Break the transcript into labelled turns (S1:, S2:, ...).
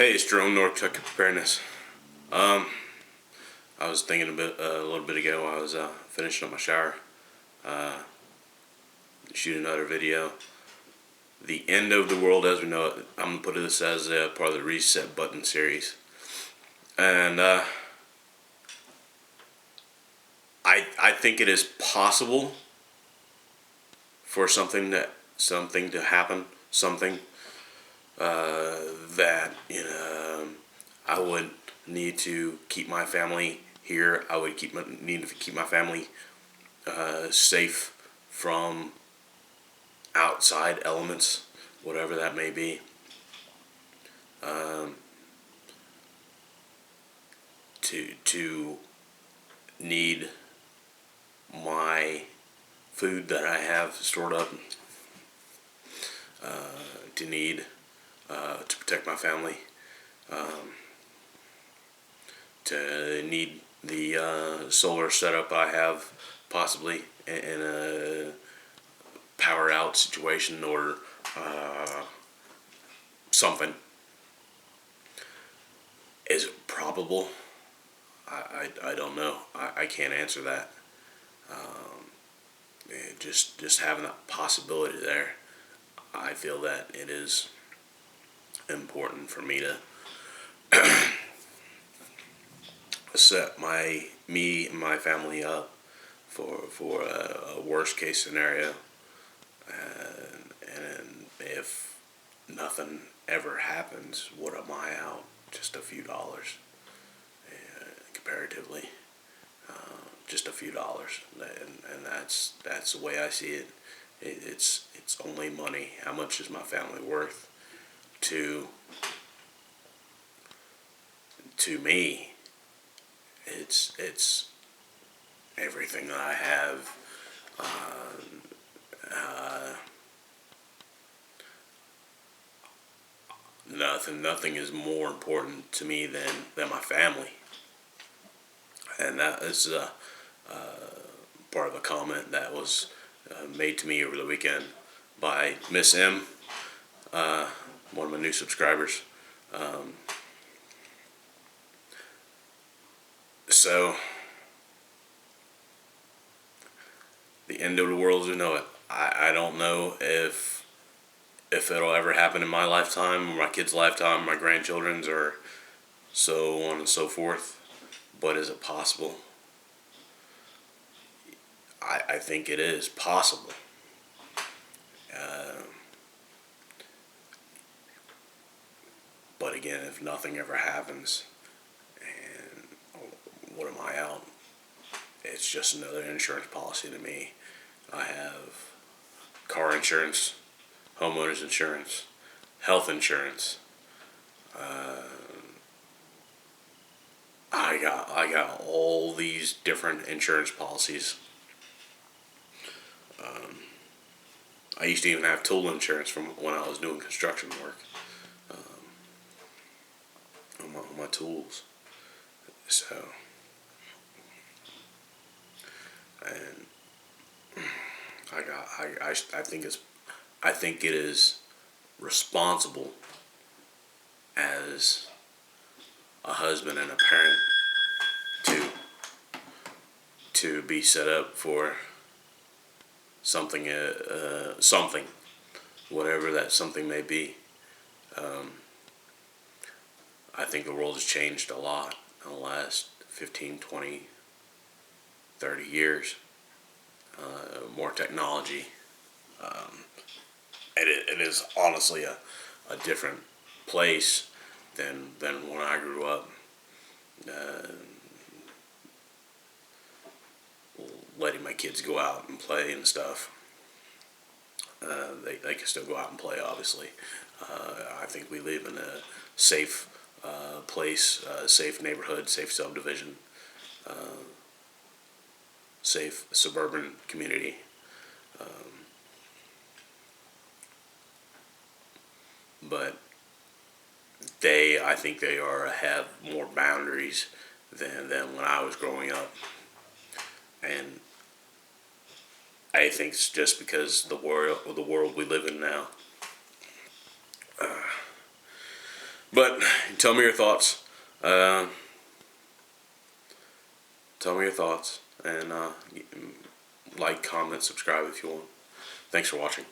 S1: Hey, it's Jerome, North Kentucky Preparedness. I was thinking a little bit ago. I was finishing up my shower, shoot another video. The end of the world as we know it. I'm gonna put this as part of the reset button series, and I think it is possible for something to happen, something that I would need to keep my family here. I would need to keep my family safe from outside elements, whatever that may be. To need my food that I have stored up, to need to protect my family, to need the solar setup I have possibly in a power out situation or something. Is it probable? I don't know. I can't answer that. Just having that possibility there, I feel that it is important for me to set me and my family up for a worst case scenario, and if nothing ever happens, what am I out? Just a few dollars, comparatively, just a few dollars, and that's the way I see it. It's only money. How much is my family worth to me? It's everything that I have. Nothing is more important to me than my family, and that is part of a comment that was made to me over the weekend by Miss M, one of my new subscribers. So, the end of the world as we know it. I don't know if it'll ever happen in my lifetime, or my kids' lifetime, my grandchildren's, or so on and so forth. But is it possible? I think it is possible. But again, if nothing ever happens, and what am I out? It's just another insurance policy to me. I have car insurance, homeowners insurance, health insurance. I got all these different insurance policies. I used to even have tool insurance from when I was doing construction work, on my tools. So, and I think it is responsible as a husband and a parent to be set up for something, whatever that something may be. I think the world has changed a lot in the last 15, 20, 30 years. More technology. It is honestly a different place than when I grew up. Letting my kids go out and play and stuff. They can still go out and play, obviously. I think we live in a safe place, safe neighborhood, safe subdivision, safe suburban community. But I think they have more boundaries than when I was growing up, and I think it's just because the world we live in now. But tell me your thoughts. Tell me your thoughts, and like, comment, subscribe if you want. Thanks for watching.